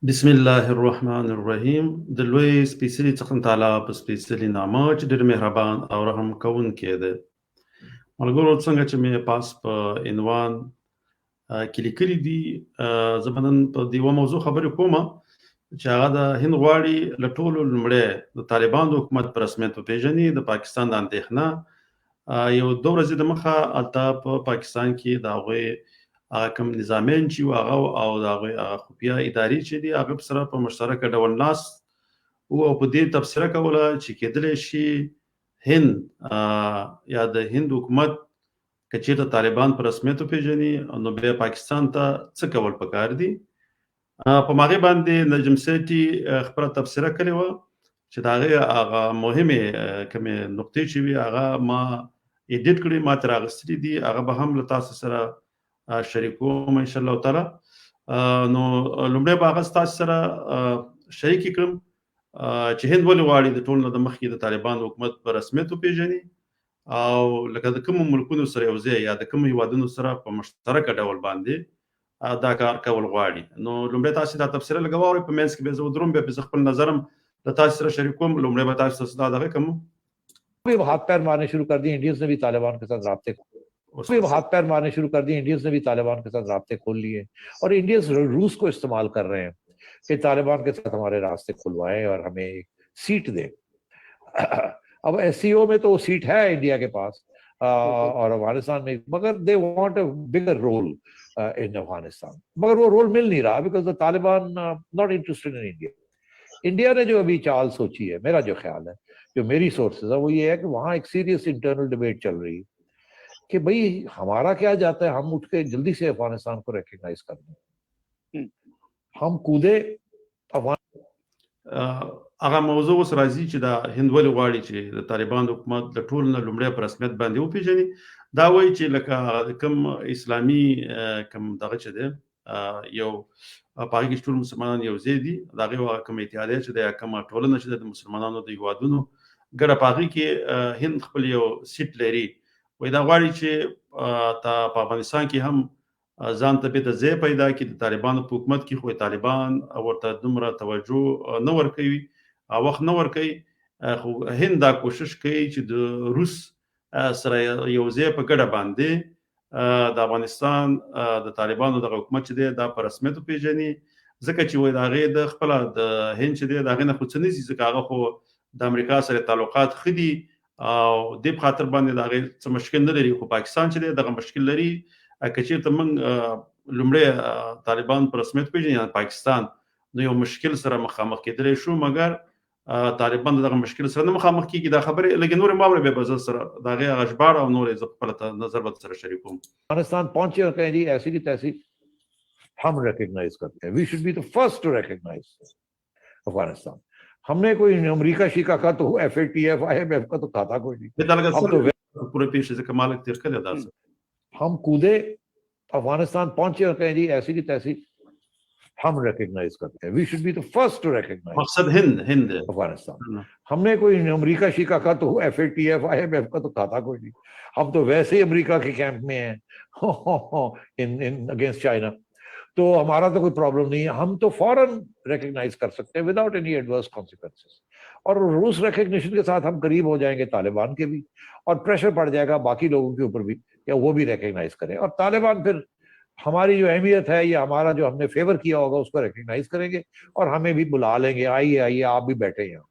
بسم الله الرحمن الرحیم د لوی سپیڅلي څخه تعالی په سپیڅلي نامه چې ډېر مهربان او رحم کوونکی دی. ملګرو څنګه چې مې پاس په عنوان کې لیکلي دي، زه به نن په یوه موضوع خبرې کوم چې هغه د هند غواړي له ټولو لومړی د طالبان د حکومت په رسمیت وپېژني. د پاکستان د اندېښنه یو 2 ورځې دمخه هلته په پاکستان کې د هغوی کوم نظامیان چې وو هغه او د هغوی هغه خفیه ادارې چې دي هغه سره په مشترکه ډول ناست وو او په دې تبصره کوله چې کېدلی شي هند یا د هند حکومت که چېرته طالبان په رسمیت وپېژني نو بیا پاکستان ته څه کول پکار دي. په هغې باندې نجم سیټي خپله تبصره کړې وه چې د هغې هغه مهمې کومې نقطې چې وي هغه ما ایډیټ کړي، ما ترې اخیستلي دي، هغه به هم له تاسو سره شریکوم ان شاء الله تعالی. نو لومړی به هغه ستاسو سره شریک کړم چې هند ولې غواړي د ټول نه د مخکې د طالبان حکومت په رسمیت وپېژني او لکه د کومو ملکونو سره یو ځای یا د کومو هیوادونو سره په مشترکه ډول باندې دا کار کول غواړي. نو لومړی تاسو دا تفسیر لږ واورئ، په منځ کې به زه ودروم، بیا به زه خپل نظرم له تاسو سره شریکوم. لومړی به تاسو ته دا دغه کوم भी हाथ पैर मारने शुरू कर दिए इंडियंस ने भी तालिबान के साथ राब्ते हाथ पैर मारने शुरू कर दिए इंडियंस ने भी तालिबान के साथ राब्ते खोल लिए और इंडियंस रूस को इस्तेमाल कर रहे हैं कि तालिबान के साथ हमारे रास्ते खुलवाएं और हमें एक सीट दें। अब एससीओ में तो सीट है इंडिया के पास और अफगानिस्तान में, मगर they want a bigger role in Afghanistan, मगर वो रोल मिल नहीं रहा because the Taliban not interested in India. India ने जो अभी चाल सोची है, मेरा जो ख्याल है, जो मेरी सोर्सेज है, वो ये है कि वहां एक सीरियस इंटरनल डिबेट चल रही है कि भाई हमारा क्या जाता है, हम उठ के जल्दी से अफगानिस्तान को रिकग्नाइज कर दें, हम कूदे هغه موضوع اوس راځي چې د هند ولې غواړي چې د طالبان حکومت د ټول نه لومړی په رسمیت باندې وپېژني. دا وایي چې لکه کوم اسلامي کوم دغه چې دی یو په هغې کې چې ټول مسلمانان یو ځای دي، د هغې کوم اتحادیه چې دی یا کومه ټولنه چې ده د مسلمانانو د هیوادونو ګډه، په هغې کې هند خپل یو سیټ لري. وایي دا غواړي چې په افغانستان کې هم ځان ته بیرته ځای پیدا کړي د طالبانو په حکومت کې، خو طالبان ورته دومره توجه نه ورکوي او وخت نه ورکوي. خو هند دا کوشش کوي چې د روس سره یو ځای په ګډه باندې د افغانستان د طالبانو دغه حکومت چې دی دا په رسمیت وپېژني، ځکه چې وایي د هغې د خپله د هند چې دی د هغې نه خو څه نه ځي، ځکه هغه خو د امریکا سره تعلقات ښه دي او دې په خاطر باندې د هغې څه مشکل نه لري. خو پاکستان چې دی دغه مشکل لري. که چېرته موږ لومړی طالبان په رسمیت وپېژني یا پاکستان، نو یو مشکل سره مخامخ کېدلی شو، مګر طالبان د دغه مشکل سره نه مخامخ کېږي. دا خبرې لږې نورې ما اورئ، بیا به زه سره د هغې هغه ژباړه او نورې زه خپله نظر به سره شریکوم. افغانستان پہنچے اور کہیں جی ایسی کی تیسی ہم ریکگنائز کرتے ہیں، وی شوڈ بی دی فرسٹ ٹو ریکگنائز افغانستان. ہم نے کوئی امریکہ شیکا کا تو ایف اے ٹی ایف آئی ایم ایف کا تو کھاتا کوئی نہیں. پورے پیش ځکه ما لږ تېر کړی دا څه ہم کودے افغانستان پہنچے اور کہیں جی ایسی کی تیسی ہم ریکگنائز کرتے ہیں، وی شوڈ بی دی فرسٹ ٹو ریکگنائز. مقصد ہند افغانستان ہم نے کوئی امریکہ شیکا کا تو ایف اے ٹی ایف آئی ایم ایف کا تو کھاتا کوئی نہیں. ہم تو ویسے ہی امریکہ کے کیمپ میں ہیں اگینسٹ چائنا، تو ہمارا تو کوئی پرابلم نہیں ہے، ہم تو فوراً ریکگنائز کر سکتے ہیں وداؤٹ اینی ایڈورس کانسیکوینسز. اور روس ریکگنیشن کے ساتھ ہم قریب ہو جائیں گے طالبان کے بھی، اور پریشر پڑ جائے گا باقی لوگوں کے اوپر بھی کہ وہ بھی ریکگنائز کریں، اور طالبان پھر ہماری جو اہمیت ہے یا ہمارا جو ہم نے فیور کیا ہوگا اس کو ریکگنائز کریں گے اور ہمیں بھی بلا لیں گے، آئیے آئیے آپ بھی بیٹھے یہاں.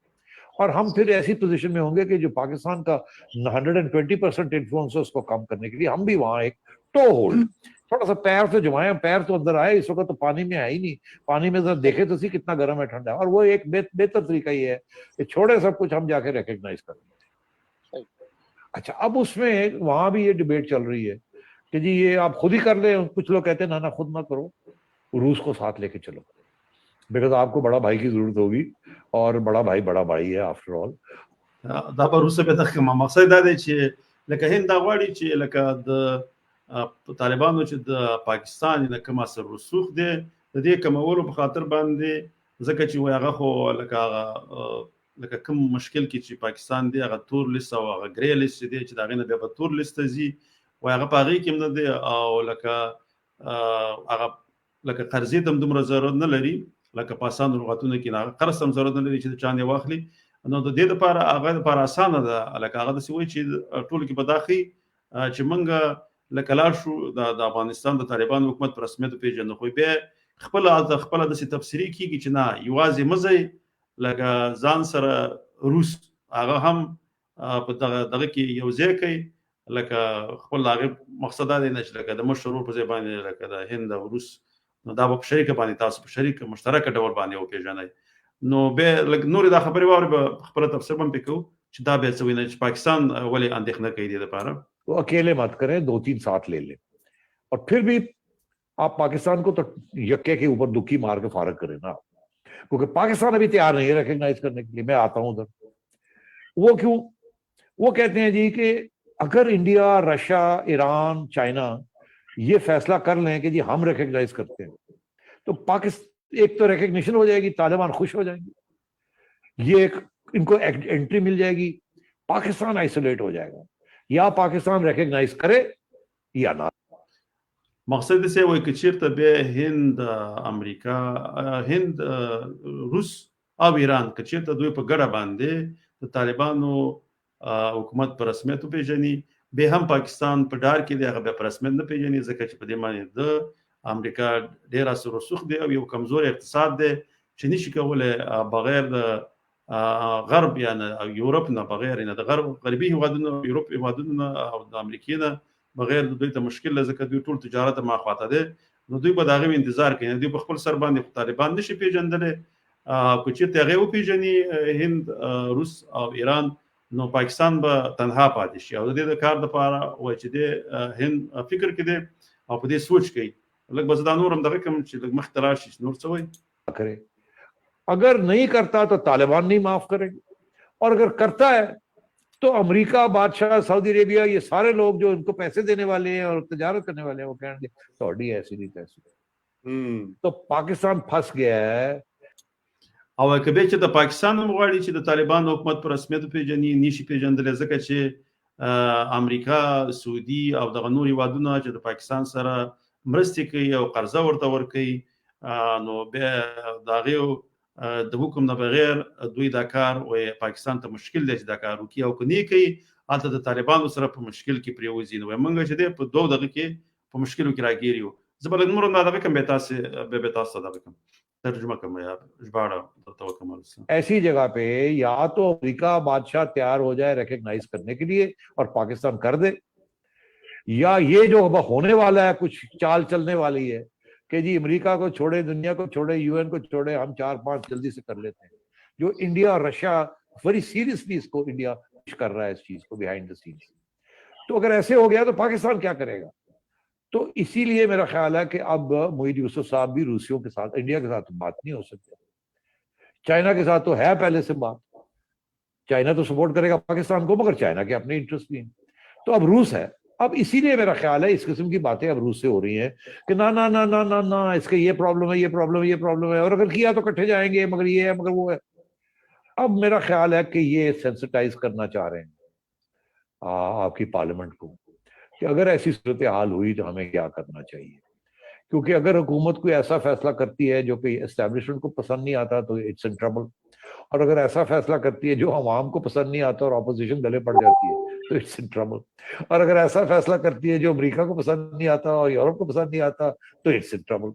اور ہم پھر ایسی پوزیشن میں ہوں گے کہ جو پاکستان کا 120% انفلوئنس ہے اس کو کم کرنے کے لیے ہم بھی وہاں ایک ٹو ہولڈ، تھوڑا سا پیر تو جمائیں، پیر تو اندر آئے. اس وقت تو پانی میں ہے ہی نہیں، پانی میں ذرا دیکھے تو سی کتنا گرم ہے ٹھنڈا ہے. اور وہ ایک بہتر طریقہ یہ ہے کہ چھوڑے سب کچھ، ہم جا کے ریکگنائز کریں. اچھا اب اس میں وہاں بھی یہ ڈیبیٹ چل رہی ہے کہ جی یہ آپ خود ہی کر لیں. کچھ لوگ کہتے ہیں نا خود مت کرو، روس کو ساتھ لے کے چلو، بیکاز آپ کو بڑا بھائی کی ضرورت ہوگی اور بڑا بھائی ہے آفٹر آل. دا په روسه به دغه مقصد دا دی چې لکه هند دا غواړي چې لکه د طالبانو چې د پاکستان نه کوم اثر رسوخ دی د دې کمولو په خاطر باندې، ځکه چې وایي هغه خو لکه کوم مشکل کې چې پاکستان دی هغه تور لیست او هغه ګرې لیست دی چې د هغې نه بیا به تور لیست ته ځي، وایي هغه په هغې کې هم نه دی او لکه قرضې ته هم دومره ضرورت نه لري. لکه په اسان لغتونه کې نه قرض هم ضرورت نه لري چې چا نه واخلي. نو د دې لپاره هغه لپاره اسانه ده لکه هغه داسې وایي چې ټول کې به دا ښي چې موږ لکه لاړ شو د افغانستان د طالبانو حکومت په رسمیت وپېژنو، خو بیا خپله داسې تفسیري کېږي چې نه یوازې مه ځئ، لکه ځان سره روس هغه هم په دغه کې یو ځای کوي، لکه خپل هغې مقصد دا دی نه چې لکه د مشر ورور په ځای باندې لکه د هند او روس، نو دا به په شریکه باندې تاسو په شریکه مشترکه ډول باندې وپېژنئ. نو بیا لږ نورې دا خبرې واورئ به خپله تفسیر هم پرې کوو چې دا بیا څه وایي چې پاکستان ولې اندېښنه کوي دې لپاره. तो अकेले मत करें, 2-3 साथ ले लें और फिर भी आप पाकिस्तान को तो यक्के के ऊपर दुखी मार के फारग करें ना, क्योंकि पाकिस्तान अभी तैयार नहीं है रिकॉग्नाइज करने के लिए. मैं आता हूं उधर. वो क्यों? वो कहते हैं जी कि अगर इंडिया, रशिया, ईरान, चाइना ये फैसला कर लें कि जी हम रिकॉग्नाइज करते हैं तो पाकिस्तान एक तो रिकॉग्निशन हो जाएगी, तालिबान खुश हो जाएंगे, ये एक इनको एंट्री मिल जाएगी, पाकिस्तान आइसोलेट हो जाएगा. या पाकिस्तान रिकॉग्नाइज करे या ना. مقصد دې وایي که چېرته بیا هند، امریکا، هند، روس او ایران که چېرته دوی په ګډه باندې د طالبانو حکومت په رسمیت وپېژني، بیا هم پاکستان په ډار کې دی، هغه بیا په رسمیت نه پېژني، ځکه چې په دې باندې د امریکا ډېر اثر رسوخ دی او یو کمزوری اقتصاد دی چې نشي کولی بغیر د غرب یا یورپ نه، بغیر نه د غربي هېوادونو، یورپ هېوادونو نه او د امریکې نه بغیر دوی ته مشکل ده، ځکه دوی ټول تجارت ما خواته دی. نو دوی به د هغې انتظار کوي، دوی په خپل سر باندې طالبان نشي پېژندلی. که چېرته هغې وپېژني هند، روس او ایران، نو پاکستان به تنها پاتې شي. او د دې د کار دپاره وایي چې دی هند فکر کې دی او په دې سوچ کوي. لږ به زه دا نور هم دغه کوم چې لږ مخکې ته راشي چې نور څه وایي. अगर नहीं करता तो तालिबान नहीं माफ करेंगे, और अगर करता है तो अमेरिका, बादशाह, सऊदी अरेबिया, ये सारे लोग जो इनको पैसे देने वाले हैं और तजारत करने वाले हैं वो कहेंगे थोड़ी ऐसी नहीं तैसी. तो पाकिस्तान फंस गया है. او که به چې د پاکستان هم غواړي چې د طالبان حکومت په رسمیت وپېژني، نشي پېژندلی، ځکه چې امریکا، سعودي او دغه نور هېوادونه چې د پاکستان سره مرستې کوي او قرضه ورته ورکوي، نو بیا د هغې د حکم نه بغیر دوی دا کار پاکستان ته مشکل دی چې دا کار وکړي، او که نه یې کوي هلته د طالبانو سره په مشکل کې پرېوځي. نو موږ چې دی په 2 دغه کې په مشکلو کې راګیر یو. زه به لږ نور هم دا دغه کوم بیا تاسو ته دغه کوم ترجمه کوم یا ژباړه درته وکړم. ऐसी जगह पे या तो अमेरिका बादशाह तैयार हो जाए रिकॉग्नाइज करने के लिए और पाकिस्तान कर दे, या ये जो होने वाला है कुछ चाल चलने वाली है कि जी अमेरिका को छोड़े, दुनिया को छोड़े, यूएन को छोड़े, हम 4-5 जल्दी से कर लेते हैं. जो इंडिया और रशिया वेरी सीरियसली इसको इंडिया कर रहा है इस चीज को बिहाइंड द सीन्स. तो अगर ऐसे हो गया तो पाकिस्तान क्या करेगा? तो इसीलिए मेरा ख्याल है कि अब मोईद यूसुफ साहब भी रूसियों के साथ, इंडिया के साथ बात नहीं हो सकती. चाइना के साथ तो है पहले से बात, चाइना तो सपोर्ट करेगा पाकिस्तान को, मगर चाइना के अपने इंटरेस्ट भी हैं. तो अब रूस है. अब इसीलिए मेरा ख्याल है इस किस्म की बातें अब रूस से हो रही हैं कि ना ना ना ना ना ना इसके ये प्रॉब्लम है, ये प्रॉब्लम है, ये प्रॉब्लम है, और अगर किया तो इकट्ठे जाएंगे, मगर ये है, मगर वो है. अब मेरा ख्याल है कि ये सेंसिटाइज करना चाह रहे हैं आपकी पार्लियामेंट को कि अगर ऐसी सूरत हाल हुई तो हमें क्या करना चाहिए. क्योंकि अगर हुकूमत कोई ऐसा फैसला करती है जो कि एस्टेब्लिशमेंट को पसंद नहीं आता तो इट्स इन ट्रबल, और अगर ऐसा फैसला करती है जो अवाम को पसंद नहीं आता और अपोजिशन गले पड़ जाती है तो इट्स इन ट्रबल, और अगर ऐसा फैसला करती है जो अमेरिका को पसंद नहीं आता और यूरोप को पसंद नहीं आता तो इट्स इन ट्रबल.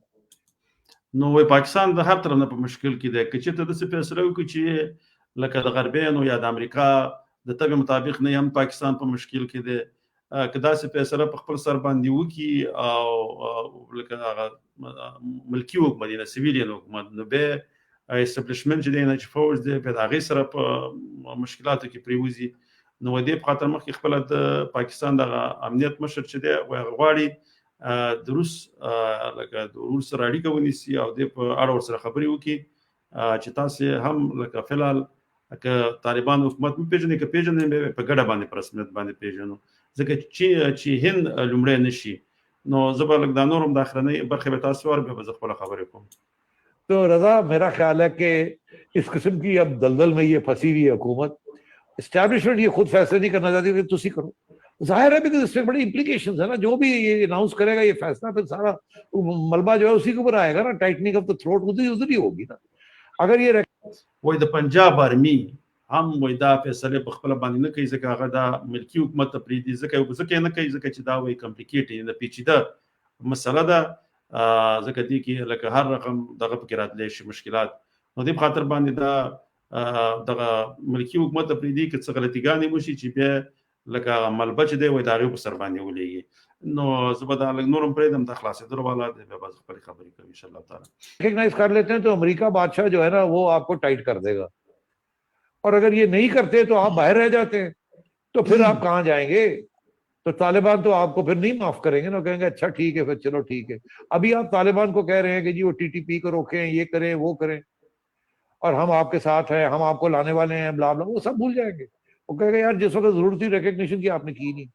نو وای پاکستان د هر طرف نه په مشکل کې دی. که چېرته داسې فیصله وکړي چې لکه د غربیانو یا د امریکا د طبع مطابق نه هم پاکستان په مشکل کې دی، که داسې فیصله په خپل سر باندې وکړي او لکه هغه ملکي حکومت دی، سیویلین حکومت، نو بیا اسټبلیشمنټ چې دی نه چې فوج دی بیا د هغې سره په مشکلاتو کې پرېوځي. نو دې په خاطر مخکې خپله د پاکستان دغه امنیت مشر چې دی غواړي د روس لکه د روس سره اړیکه ونیسي او دې په اړه ورسره خبرې وکړي چې تاسې هم لکه فلحال که طالبان حکومت مو پېژنئ، که پېژنئ په ګډه باندې په رسمیت باندې پېژنو، ځکه چې هند لومړی نه شي. نو زه به لږ دا نور هم د اخرنۍ برخې به تاسو واورم، بیا به زه خپله خبرې کوم. तो रजा मेरा ख्याल है कि इस किस्म की अब दलदल में ये फंसी हुई हुकूमत, एस्टैब्लिशमेंट ये खुद फैसले नहीं करना चाहती कि तुसी करो, जाहिर है बिकॉज इसमें बड़ी इम्प्लीकेशंस है ना, जो भी ये अनाउंस करेगा ये फैसला फिर सारा मलबा जो है उसी के ऊपर आएगा ना, टाइटनिंग ऑफ द थ्रोट उधर उधर ही होगी ना अगर ये وای د پنجاب آرمي هم وای دا فیصله په خپل باندې نه کوي ځکه هغه دا ملکی حکومت ته پریږدي ځکه نه کوي ځکه چې دا وای کمپلیکیټ د پیچیده مسله ده ځکه دې کې لکه هر رقم دغه فکر راتلی شي مشکلات نو دې خاطر باندې دا دغه ملکی حکومت ته پریږدي چې څه غلطیګانې وشي چې بیا لکه ملبه چې دی وای دا غي په سر باندې ولېږي نو زبدا لګ نورم پرېدم د خلاصې در والا د به باز خپل خبرې کوي ان شاء الله تعالی रिकग्नाइज कर लेते हैं तो अमेरिका बादशाह जो है ना वो आपको टाइट कर देगा, और अगर ये नहीं करते तो आप बाहर रह जाते हैं, तो फिर आप कहाँ जाएंगे? तो तालिबान तो आपको फिर नहीं माफ करेंगे ना, कहेंगे अच्छा ठीक है फिर चलो ठीक है। अभी आप तालिबान को कह रहे हैं कि जी वो टीटीपी को रोकें, ये करें वो करें, और हम आपके साथ हैं, हम आपको लाने वाले हैं, ब्ला ब्ला, वो सब भूल जाएंगे। वो कहेगा यार जिस वक्त जरूरत थी रिकग्निशन की आपने की नहीं।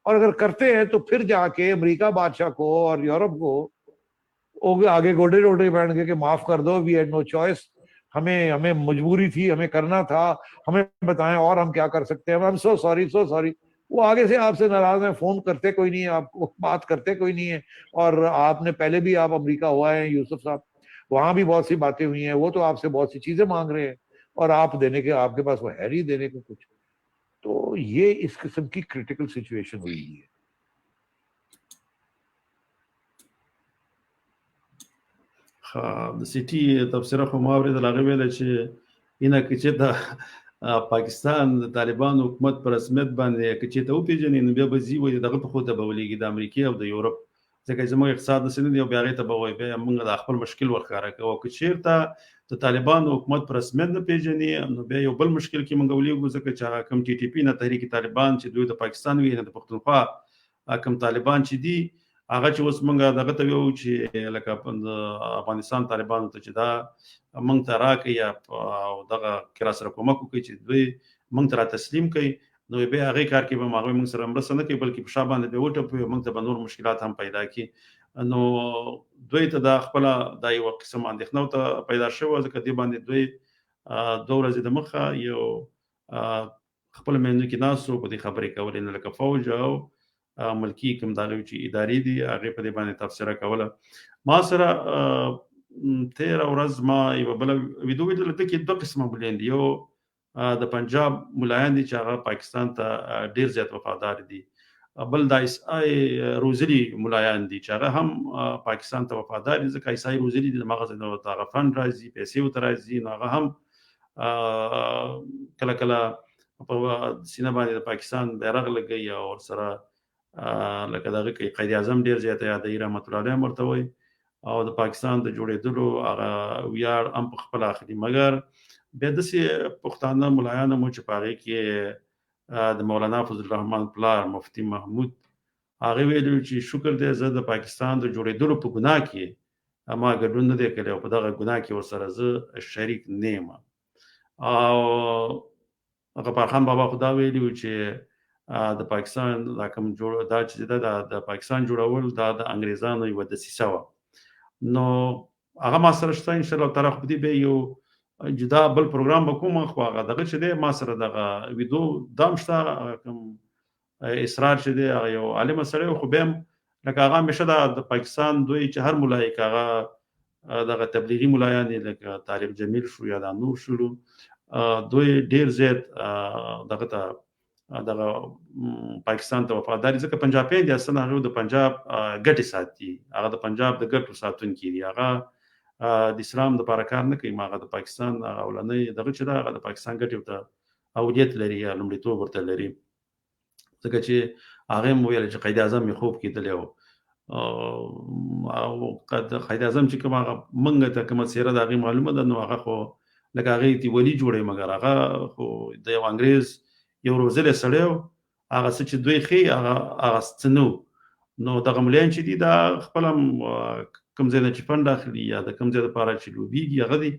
और अगर करते हैं तो फिर जाके अमेरिका बादशाह को और यूरोप को आगे गोडे रोडे बैठ के माफ कर दो, वी हैड नो चॉइस, हमें मजबूरी थी, हमें करना था, हमें बताएं और हम क्या कर सकते हैं, I am so sorry so sorry. वो आगे से आपसे नाराज हैं, फोन करते कोई नहीं है आपको, बात करते कोई नहीं है। और आपने पहले भी आप अमेरिका हुआ है यूसुफ साहब, वहां भी बहुत सी बातें हुई हैं, वो तो आपसे बहुत सी चीजें मांग रहे हैं और आप देने के आपके पास वो है नहीं देने को कुछ। तो ये इस किस्म की क्रिटिकल सिचुएशन हुई है। د سیټي تفسیر خو ما اورېدل هغه ویل چې اینه کې چې د پاکستان د طالبانو حکومت پر رسمیت باندې کې چې ته وپېژنې نو بیا به ځي وایي دغه په خو ته به ولېږي د امریکې او د یورپ ځکه زموږ اقتصاد داسې نه دی او بیا هغې ته به وایي بیا موږ د خپل مشکل ورښکاره کوو او که چېرته د طالبانو حکومت په رسمیت نه پېژني نو بیا یو بل مشکل کې موږ ولېږو ځکه چې هغه کوم ټي ټي پي نه تحریک طالبان چې دوی د پاکستان وي نه د پښتونخوا کوم طالبان چې دي هغه چې اوس موږ دغه ته ویو چې لکه د افغانستان طالبانو ته چې دا موږ ته راکړي یا دغه کې را سره کومک وکړي چې دوی موږ ته را تسلیم کړي نو بیا هغې کار کې به هغوی موږ سره مرسته نه کوي بلکې په شا باندې به وټپوي موږ ته به نور مشکلات هم پیدا کړي نو دوی ته دا خپله دا یوه قسم اندېښنه ورته پیدا شوې ځکه دې باندې دوی 2 ورځې دمخه یو خپل مینو کې ناست وو په دې خبرې کولې نه لکه فوج او ملکی کوم دغه چې ادارې دي هغې په دې باندې تبصره کوله ما سره تېره ورځ ما یوه بله ویډیو ولیدله ده کې 2 قسمه ملایان دي یو د پنجاب ملایان دي چې هغه پاکستان ته ډېر زیات وفادار دي بل د عیسای روزلي ملایان دي چې هغه هم پاکستان ته وفادار دي ځکه عیسای روزلي دي د مغز نه ورته هغه فنډ راځي پیسې ورته راځي نو هغه هم کله کله په سینه باندې د پاکستان بیرغ لګوي او ورسره لکه دغه کې قائد اعظم ډیر زیات یادوي رحمت الله علیه ورته وایي او د پاکستان د جوړېدلو هغه ویاړ هم په خپل اخلي مګر بیا داسې پښتانه ملایان مو چې په هغې کې د مولانا فضل الرحمن پلار مفتي محمود هغه ویلي چې شکر دی زه د پاکستان د جوړېدلو په ګناه کې ما ګډون نه دی کړی او په دغه ګناه کې ورسره زه شریک نه یم او غفارخان بابا خو دا ویلي و چې د پاکستان دا کوم جوړ دا چې ده د پاکستان جوړول دا د انګریزانو یوه دسیسه وه نو هغه ما سره شته انشاءالله تعالی خو په دې به یو جدا بل پروګرام به کوم خو هغه دغه چې دی ما سره دغه ویډیو دا هم شته کوم اسرار چې دی هغه یو عالمه سړی خو بیا هم لکه هغه همیشه د پاکستان دوی چې هر ملایي که هغه دغه تبلیغي ملایان لکه طارق جمیل شو یا دا نور شولو دوی ډېر زیات دغه ته دغه پاکستان ته وفاداري ځکه پنجابیان دي اصلا هغه د پنجاب ګټې ساتي هغه د پنجاب د ګټو ساتونکي دي هغه د اسلام دپاره کار نه کوي هغه د پاکستان هغه اولنۍ دغه چې ده هغه د پاکستان ګټې ورته اولویت لري یا لومړیتوب ورته لري ځکه چې هغه هم ویل چې قائد اعظم یې خوب کېدلی او قائد اعظم چې کوم هغه موږ ته کومه څېره د هغې معلومه ده نو هغه خو لکه هغې ته ولي جوړوي مګر هغه خو د یو انګریز یو روزلی سړی و هغه څه چې دوی ښیي هغه څه نه نو دغه ملیان چې دي دا خپل هم کوم ځای نه چې فنډ اخلي یا د کوم ځای دپاره چې لوبېږي هغه دي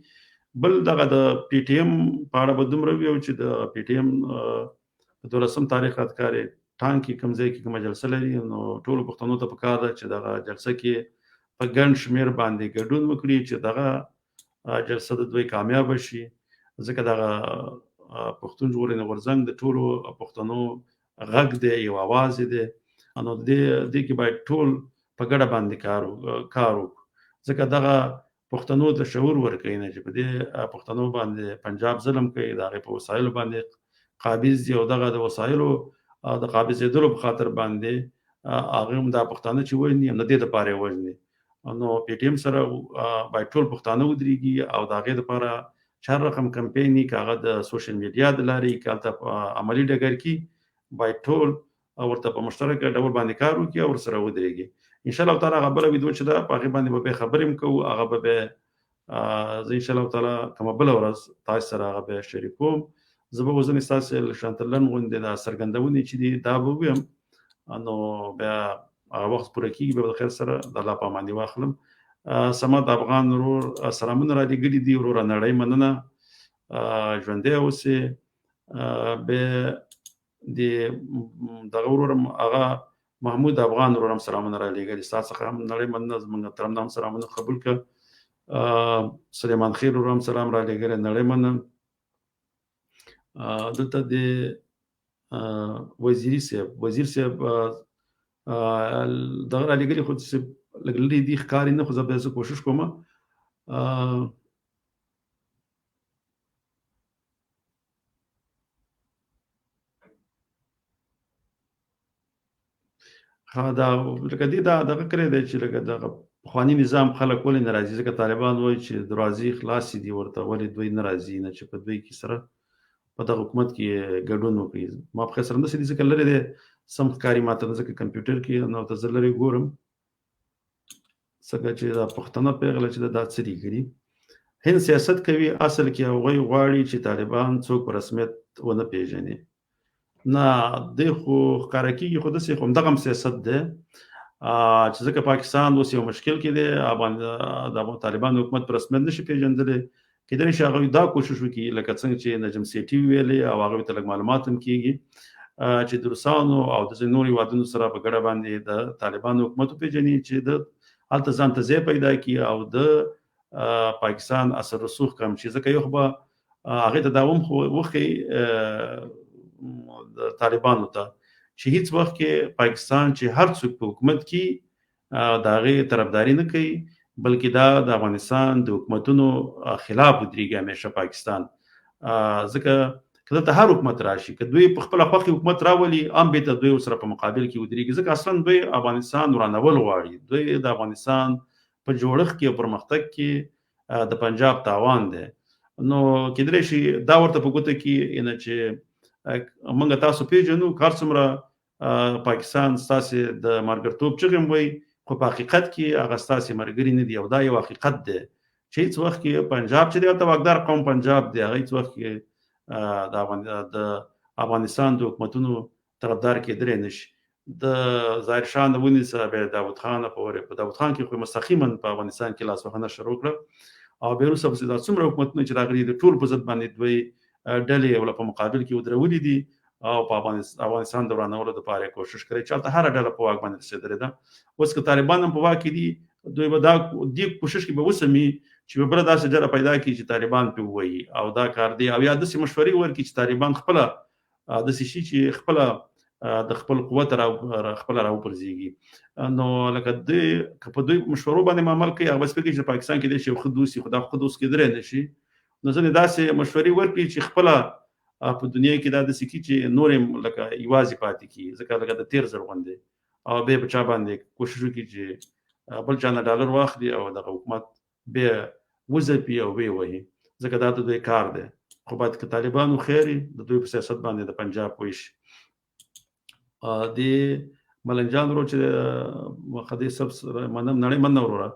بل دغه د پی ټي ایم په اړه به دومره ویو چې د پی ټي ایم د 12 تاریخ راتکارې ټانک کې کوم ځای کې کومه جلسه لري نو ټولو پښتنو ته پکار ده چې دغه جلسه کې په ګڼ شمېر باندې ګډون وکړي چې دغه جلسه د دوی کامیابه شي ځکه دغه پښتون ژغورنې غورځنګ د ټولو پښتنو غږ دی، یو اواز دی. نو دې کې باید ټول په ګډه باندې کار وکړو، ځکه دغه پښتنو ته شعور ورکوي نه چې په دې پښتنو باندې پنجاب ظلم کوي، د هغې په وسایلو باندې قابض دي، او دغه د وسایلو د قابضېدلو په خاطر باندې هغه هم دا پښتانه چې وژني هم د دې دپاره یې وژني. نو پی ټي ایم سره باید ټول پښتانه ودرېږي او د هغې دپاره چې هر رقم کمپین وي، که هغه د سوشل میډیا د لارې که هلته په عملي ډګر کې باید ټول ورته په مشترکه ډول باندې کار وکړي او ورسره ودرېږي. انشاءالله تعالی هغه بله ویډیو چې ده په هغې باندې به بیا خبرې هم کوو، هغه به بیا زه انشاءالله تعالی کومه بله ورځ تاسو سره هغه بیا شریکوم. زه به اوس ځینې ستاسې له شانته لنډ غوندې دا څرګندونې چې دي دا به ووایم، نو بیا هغه وخت پوره کېږي، بیا به د خیر سره د الله په امان دې واخلم. صمد افغان ورور سلامونه را لېږلي دي، وروره نړۍ مننه، ژوندی اوسې. بیا د دغه ورور هغه محمود افغان ورور هم سلامونه را لېږلي، ستا څخه هم نړۍ مننه، زموږ محترم نه هم سلامونه قبول کړه. سلیمان خېل ورور هم سلام را لېږلی، نړۍ مننه. دلته د وزیر صاحب دغه را لېږلي، خو لږ لرې دي ښکاري نه، خو زه بیا کوشش کوم. دا لکه دې دا دغه کړی دی چې لکه دغه پخواني نظام خلک ولې نه راځي، ځکه طالبان وایي چې دروازې خلاصې دي ورته، ولې دوی نه راځي، نه چې په دوی کې سره په دغه حکومت کې ګډون وکړي. ما په خیر سره همداسې دي، ځکه لرې دی سم ښکاري ما ته، ځکه کمپیوټر کې نو ته زه لرې ګورم څنګه چې دا پښتنه پیغله چې دا څه دي کړي. هند سیاست کوي، اصل کې هغوی غواړي چې طالبان څوک په رسمیت ونه پیژني. نه دی خو ښکاره کېږي، خو داسې خو همدغه سیاست دی چې ځکه پاکستان اوس یو مشکل کې دی، د طالبان حکومت په رسمیت نشي پیژندلی. کېدلی شي هغوی دا کوشش وکړي لکه څنګه چې نجم سیټي ویلې، او هغوی ته لږ معلومات هم کېږي چې د روسانو او د ځینو نورو هېوادونو سره په ګډه باندې د طالبانو حکومت وپېژني، چې د هلته ځان ته ځای پیدا کړي او د پاکستان اثر رسوخ کم شي. ځکه یو خو به هغې ته دا هم وښیي د طالبانو ته چې هیڅ وخت کې پاکستان چې هر څوک په حکومت کې د هغې طرفداري نه کوي، بلکې دا د افغانستان د حکومتونو خلاف ودرېږي همیشه پاکستان. ځکه که دلته هر حکومت راشي، که دوی په خپله خوښې حکومت راولي، هم بېرته دوی ورسره په مقابل کې ودرېږي، ځکه اصلا دوی افغانستان ورانول غواړي. دوی د افغانستان په جوړښت کې او پرمختګ کې د پنجاب تاوان دی. نو کېدلی شي دا ورته په ګوته کې چې موږ تاسو پیژنو، هر څومره پاکستان ستاسې د مارګرتوب چغې هم وایي، خو په حقیقت کې هغه ستاسې ملګري نه دي، او دا یو حقیقت دی چې هېڅ وخت کې پنجاب چې دی هلته واکدار قوم پنجاب دی، هغه هېڅ وخت کې د افغانستان د حکومتونو طرفدار کېدلی نه شي. د ظاهر شاه نه ونیسه بیا داود خان پورې، په داود خان کې خو مستقیما په افغانستان کې لاسوهنه شروع کړه، او بیا وروسته پسې دا څومره حکومتونه چې راغلي د ټول په ضد باندې دوی ډلې ولا په مقابل کې ودرولې دي، او په افغانستان د ورانولو دپاره یې کوشش کړی چې هلته هره ډله په واک باندې رسېدلې ده. اوس که طالبان هم په واک کې دي، دوی به دا دې کوشش کې به وسمي چې به بله داسې ډله پیدا کړي چې طالبان پرې ووایي، او دا کار دی، او یا داسې مشورې ورکړي چې طالبان خپله داسې شي چې خپله د خپل قوت خپله راوپرځېږي. نو لکه دوی که په دوی مشورو باندې عمل کوي، هغه بس فکر چې پاکستان کې دی چې یو ښه دوست وي، خو دا ښه دوست کېدلی نه شي. نو ځینې داسې مشورې ورکړي چې خپله په دنیا کې دا داسې کړي چې نور یې لکه یوازې پاتې کړي، ځکه لکه د تیر ځل غوندې، او بیا په چا باندې کوشش وکړي چې بل چا نه ډالر واخلي او دغه حکومت بیا وځپي او ویې وهي، ځکه دا د دوی کار دی. خو باید که طالبانو خیر د دوی په سیاست باندې د پنجاب پوه شي. د ملنګ جان ورور چې خدای صاحب سره منم، نړۍ مننه وروره.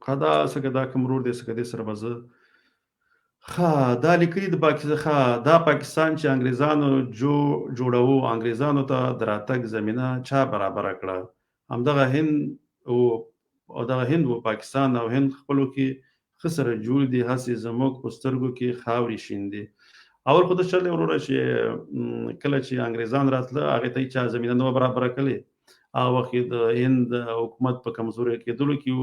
دا څنګه دا کوم ورور دی څنګه دې سره به زه دا لیکلي د دا پاکستان چې انګریزانو جوړوو، انګریزانو ته د راتګ زمینه چا برابره کړه؟ همدغه هند او دغه هند و پاکستان او هند خپلو کې ښه سره جوړ دي، هسې زموږ په سترګو کې خاورې شیندي. اول خو د چلې وروره چې کله چې انګریزان راتله هغه ته چا زمينه نو برابر کړي او وخت د هند حکومت په کمزوري کېدلو کې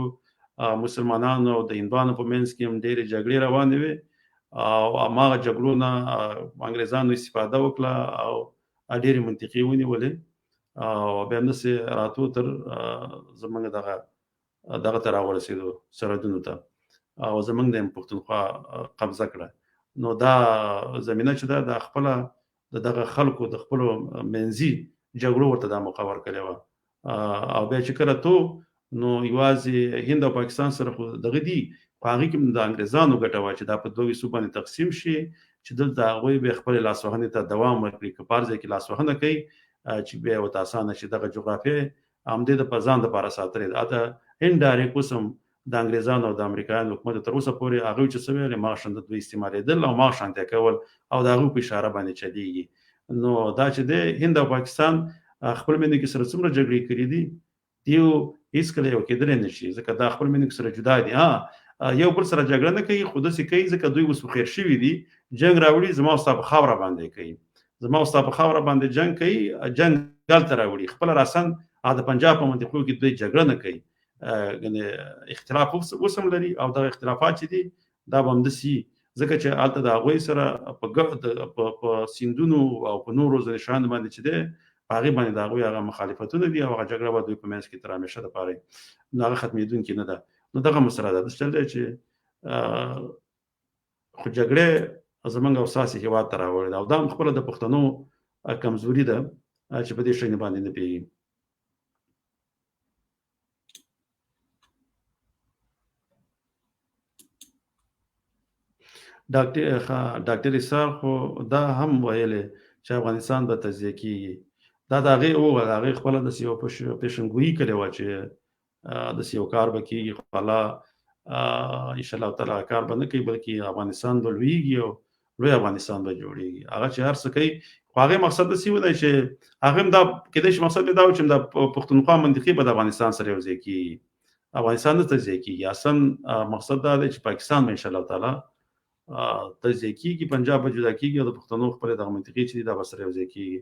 مسلمانانو او د هندوانو په منځ کې هم ډېرې جګړې روانې وي او هغه جګړو نه انګریزانو استفاده وکړه او ډېرې منطقي ونیولې او بیا نسې راتو تر زمونږ دغه ته راورسېدو سرحدونو ته او زمونږ د پښتونخوا قبضه کړه نو دا زمينه چې دا خپل دغه خلکو د خپل منځي جګړو ورته د موقع ورکړې و او بیا چې کړه ته نو یوازې هند او پاکستان سره خو دغه دی هغه کې د انګريزانو ګټه و چې دا په دوه صوبانه تقسیم شي چې دلته هغه به خپل لاسوهنه ته دوام ورکړي که پارځه کې لاسوهنه کوي چې به وته اسانه شي دغه جغرافیه آمده د پزان د لپاره ساتري دا انډایرکټ قسم د انګريزانو او د امریکایانو حکومت تر اوسه پورې هغه چې سویل ماشند د استعمالېدل او ماشند کول او د هغه په اشاره باندې چلیږي نو دا چې د هند او پاکستان خپل منځ کې سره څومره جګړې کړې دي دیو هیڅ کله یو کېدل نه شي ځکه دا خپل منځ سره جدا دي یو بل سره جګړه نه کوي خود سې کوي ځکه دوی وسو خیر شوی دي جنگ راوړي زما او تاسو خاوره باندې کوي زما او تاسو خاوره باندې جنگ کوي جنگ غلط راوړي خپل راسن د پنجاب په منطقو کې دوی جګړه نه کوي غنه اختلاف وسم لري او د اختلافات دي دا بمدسي ځکه چې الته د غوي سره په سیندونو او په نورو ځشان باندې چې ده هغه باندې دا غوي هغه مخالفتونه دي او هغه جګړه به دوی په منځ کې تر همیشه د پاره نه ختمېدونکې نه ده نو دغه مسله ده چې چې خو جګړه زمونږ او ساسي هیواد تر راوړل او دا خپل د پښتنو کمزوري ده چې په دې شي نه باندې نه پیږي ډاکټر اسحاق خو دا هم ویلي چې افغانستان به تجزیه کیږي دا هغه خپل د سیو پېشنګوئی کړي و چې د سیو کار به کیږي خلا ان شاء الله تعالی کار به نه کوي بلکې افغانستان به لویږي او لوی افغانستان به جوړیږي هغه چې هر څه کوي هغه مقصد د سیو دی چې هغه دا کله چې مقصد دا و چې د پښتونخوا منطقي به د افغانستان سره یو ځای کیږي افغانستان ته تجزیه کیږي اصلا مقصد دا دی چې پاکستان ان شاء الله تعالی تجزیه کیږي پنجاب به جدا کیږي او د پښتنو خپل د منطقي چې دا بسره یو ځای کیږي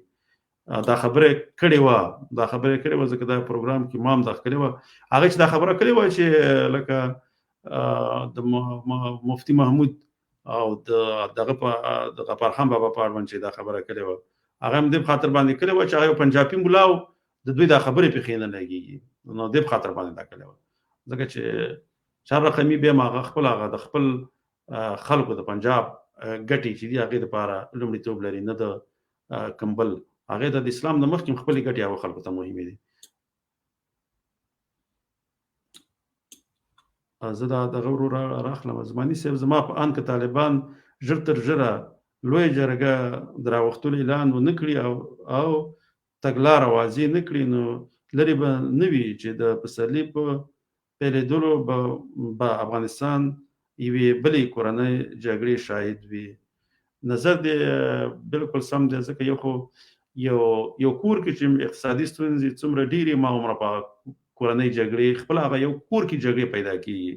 دا خبره کړې و ځکه دا پروګرام کې مام داخلي و هغه چې دا خبره کړې و چې لکه د مفتی محمود او دغه د غفارخان بابا په اړه چې دا خبره کړې و هغه هم د خاطر باندې کړې و چې هغه پنجابي ملاو د دوی دا خبره په خینه لګي نو د خاطر باندې دا کړې و ځکه چې چار رقمي به ما خپل هغه د خپل خلکو د پنجاب ګټي چې دی هغه لپاره لومړیتوب لري نه د کمبل هغه د اسلام د مخکې خپل ګټي او خلکو ته مهمه دي زه دا غوړو راخلم زماني سیب زما په ان کې طالبان ژر تر ژره لوی جرګه دراوختل اعلان و نکړي او تګلار اوازې نکړي نو لري به نوي چې د پسرلی په پیلېدلو به افغانستان یوې بلې کورنۍ جګړې شاهد وي نظر دې بالکل سم دی ځکه یو کور کې چې اقتصادي ستونزې څومره ډېرې ما عمره په کورنۍ جګړې خپل هغه یو کور کې جګړې پیدا کیږي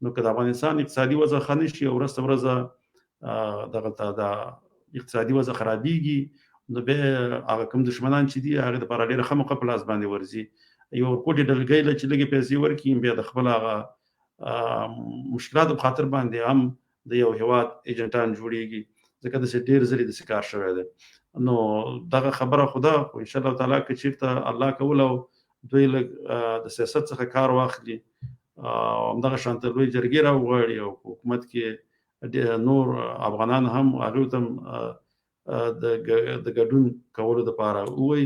نو که د افغانستان اقتصادي وضع ښه نشي او ورځ دغه د اقتصادي وضع خرابېږي نو به هغه کوم دشمنان چې دي هغه د لپاره ډېره ښه موقع په لاس باندې ورځي یو کوټې ډلګۍ له چې لږې پیسې ورکړي بیا د خپل هغه مشکلاتو په خاطر باندې هم د یو هیواد ایجنټان جوړیږي ځکه د ډېر ځلې د کار شوی دی نو دغه خبره خدا ان شاء الله تعالی کې چیرته الله کول او دوی د سیاست څخه کار واخلي دغه شانت لوی جرګې راوغواړي او حکومت کې نور افغانان هم هغه ته د ګډون کولو لپاره وای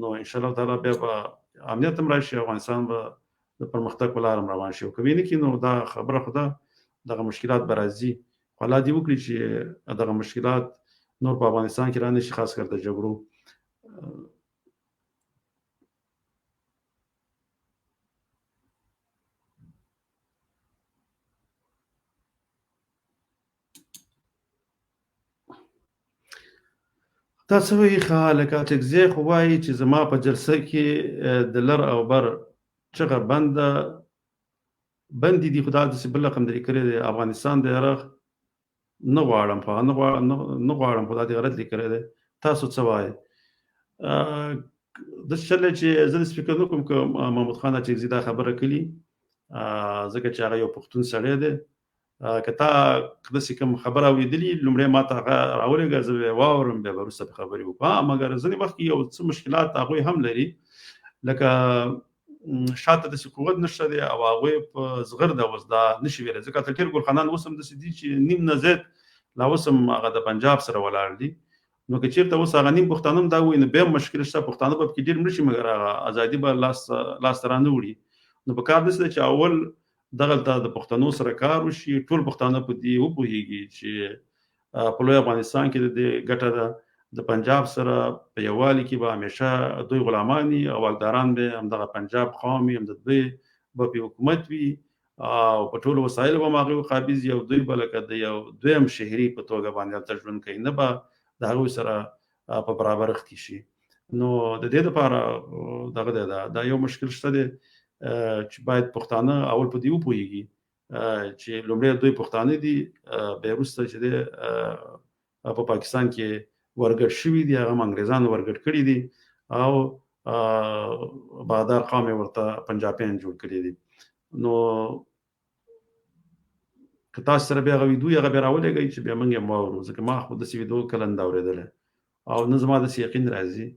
نو ان شاء الله تعالی بیا امنیت هم راشي افغانستان به د پرمختګ په لار روان شي او کوي نه کینو دا خبره خدا دغه مشکلات برازي ولا دی وکړي چې دغه مشکلات نور په افغانستان کې را نشي خاص کر د جګړو تاسو وی خالک تجزیه خو وایي چې زما په جلسه کې د لر او بر چغه بند دي خدای د سبل رقم درې کړی د افغانستان د عراق نه غواړم خو نه غواړم خو دا دې غلط لیکلی دی. تاسو څه وایئ؟ داسې چل دی چې زه داسې فکر نه کوم که محمود خان اچکزي دا خبره کړي، ځکه چې هغه یو پښتون سړی دی. که تا داسې کوم خبره اورېدلي لومړی ما ته هغه راولېږه، زه به یې واورم، بیا به وروسته په خبرې وکړو. مګر ځینې وخت کې یو څه مشکلات هغوی هم لري، لکه شاته داسې قوت نشته دی او هغوی په زغرده اوس دا نشي ویلی، ځکه تلټیر ګل خانان اوس هم داسې دي چې نیم نه زیات لا اوس هم هغه د پنجاب سره ولاړ دي. نو که چېرته اوس هغه نیم پښتانه هم دا ووایي نو بیا هم مشکل شته، پښتانه به پکې ډېر مړه شي مګر هغه ازادي به لاسته رانه وړي. نو په کار داسې ده چې اول دغلته د پښتنو سره کار وشي، ټول پښتانه په دې وپوهېږي چې په لوی افغانستان کې د دې ګټه ده، د پنجاب سره په یووالي کې به همیشه دوی غلامان وي او واکداران به همدغه پنجاب قوم وي، هم د دوی به پې حکومت وي او په ټولو وسایلو به هم هغوی قابض وي او دوی به لکه د یو دویم شهري په توګه باندې هلته ژوند کوي، نه به د هغوی سره په برابرښت کې شي. نو د دې دپاره دغه دی دا یو مشکل شته دی چې باید پښتانه اول په دې وپوهېږي چې لومړی دوی پښتانه دي، بیا وروسته چې دی په پاکستان کې ورګډ شوي دي، هغه هم انګریزانو ورګډ کړي دي او بادار قوم یې ورته پنجابیان جوړ کړي دي. نو که تاسو سره بیا هغه ویډیو هغه بیا راولېږئ چې بیا موږ یې واورو، ځکه ما خو داسې ویډیو کله نه ده اورېدلی او نه زما داسې یقین راځي.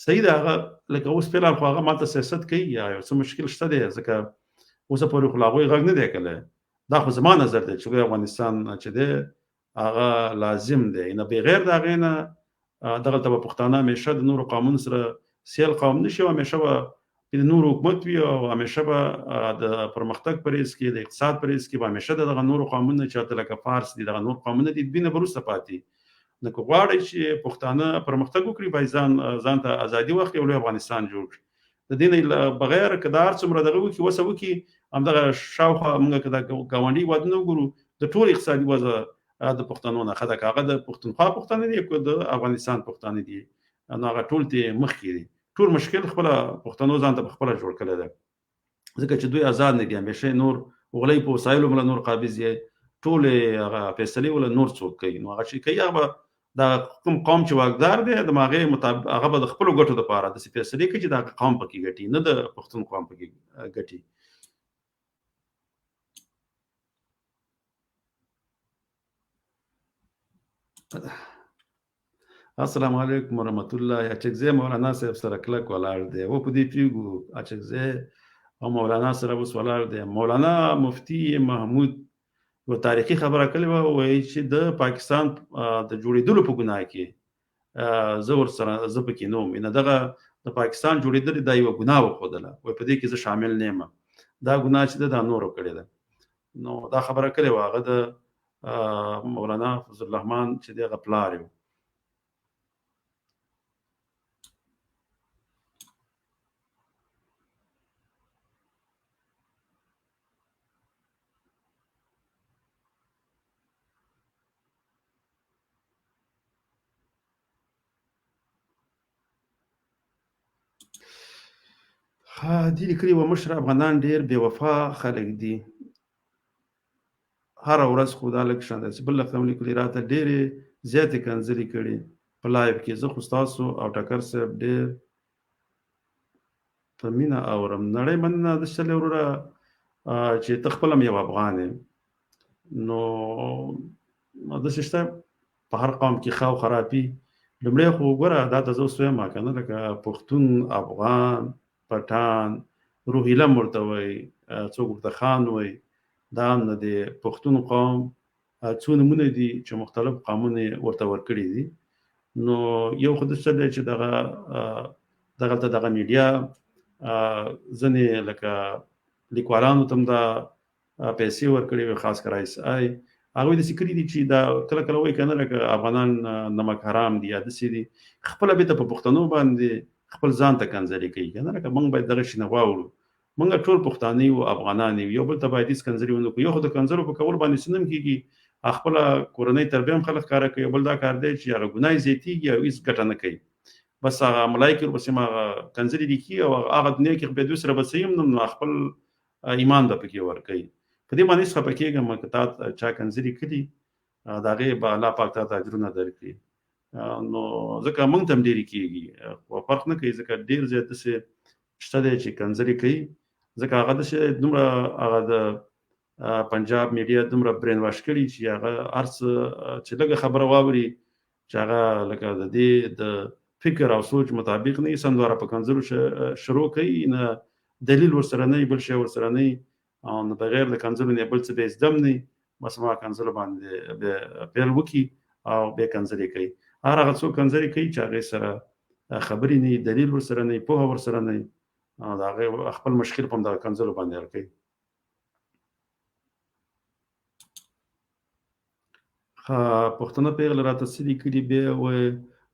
صحیح ده، هغه لکه اوس فعلا خو هغه ماته سیاست کوي یا یو څه مشکل شته دی، ځکه اوسه پورې خو لا هغوی غږ نه دی کړی. دا خو زما نظر دی چې افغانستان چې دی هغه لازم دی، نه بغیر د هغې نه دغلته به پښتانه همیشه د نورو قومونو سره سیال قوم نه شي او همیشه به د نورو حکومت وي او همیشه به د پرمختګ په ریځ کې د اقتصاد په ریځ کې به همیشه دغه نورو قومونه چې هلته لکه فارس دي دغه نور قومونه دي دوی نه به وروسته پاتې. نو که غواړئ چې پښتانه پرمختګ وکړي باید ځان ته ازادي واخلي او لوی افغانستان جوړ کړي. د دې نه بغیر که دا هر څومره دغه وکړي وسه وکړي همدغه شاوخوا موږ که دا ګاونډي هېوادونه وګورو د ټول اقتصادي وضع د پښتنو نه ښه ده، که هغه د پښتونخوا پښتانه دي که د افغانستان پښتانه دي نو هغه ټول ترې مخکې دي. ټول مشکل خپله پښتنو ځان ته پخپله جوړ کړی دی، ځکه چې دوی آزاد نه دي، همیشه نور غلۍ په وسایلو مله نور قابض یې ټولې هغه فیصلې وله نور څوک کوي. نو هغه چې کوي هغه به د کوم قوم چې واکدار دی د هغې مطابق هغه به د خپلو ګټو دپاره داسې فیصلې کوي چې د هغه قوم پکې ګټي، نه د پښتون قوم پکې ګټي. السلام علیکم ورحمت الله. اچکزی مولانا صاحب سره کلک ولاړ دی، و په دې پوهېږو اچکزی او مولانا سره اوس ولاړ دی. مولانا مفتي محمود یو تاریخي خبره کړې وه، وایي چې د پاکستان د جوړېدلو په ګناه کې زه پکې نه وم، نه دغه د پاکستان جوړېدل دا یوه ګناه وښودله، وایي په دې کې زه شامل نه یم، دا ګناه چې ده دا نورو کړې ده. نو دا خبره کړې وه هغه د مولانا فضل الرحمن چې دی هغه پلار یو. دې لیکلي وه مشر افغانان ډېر بې وفا خلک دي، هره ورځ خو دا لږ شان داسې بل وخت هم لیکلي راته ډېرې زیاتې کنځلې کړي په لایف کې، زه خو ستاسو او ټکر صاحب ډېر په مینه اورم. نړۍ مننه داسې چلی وروره چې ته خپله هم یو افغان یې، نو داسې شته په هر قوم کې ښه او خرابي. لومړی خو ګوره دا ته زه اوس وایم که نه، لکه پښتون، افغان، پټان، روهیله م ورته وایي، څوک ورته خان وایي، دا هم نه دی. پښتون قوم څو نومونه دي چې مختلف قومونه یې ورته ورکړي دي. نو یو خو داسې دی چې دغلته دغه میډیا ځینې لکه لیکوالانو ته هم دا پیسې ورکړې وي، خاص کر رئیس هغوی داسې کړي دي چې دا کله کله وایي که نه لکه افغانان نمک حرام دي یا داسې دي، خپله بېرته په پښتنو باندې خپل ځان ته کنځلې کوي که نه. لکه موږ باید دغه شي نه واوړو، موږ ټول پښتانه یو، افغانان یو، یو بل ته باید هېڅ کنځلې ونه کړو. یو خو د کنځلو په کولو باندې څه نه کېږي، خپله کورنۍ تربیه هم خلک ښکاره کوي، بل دا کار دی چې هغه ګناه یې زیاتېږي او هېڅ ګټه نه کوي، بس هغه ملایکې ورپسې هم هغه کنځلې لیکي او هغه دنیا کې بیا دوی سره به څه هم نو خپل ایمان به پکې ورکوي. په دې باندې هېڅ خفه کېږم که تا چا کنځلې کړي د هغې به الله پاک تا ته اجرونه درکړي. نو ځکه موږ ته هم ډېرې کېږي، خو فرق نه کوي ځکه ډېر زیات داسې شته دی چې کنځلې کوي، ځکه هغه داسې دومره هغه د پنجاب میډیا دومره برین واش کړي چې هغه هر څه چې لږه خبره واوري چې هغه لکه د دې د فکر او سوچ مطابق نه سندواره په کنځلو شروع کوي، نه دلیل ورسره نه بل شی ورسره نه، او نه بغیر د کنځلو نه بل څه به زدم نه، بس ما کنځلو باندې پیل وکړي او بیا کنځلې کوي. هغه څوک کنځلې کوي چې هغې سره خبرې نه دلیل ورسره نه پوهه ورسره نه، د هغې خپل مشکل په همدغه کنځلو باندې حل کوي. پښتانه پیغله راته څه لیکلي بیا وایي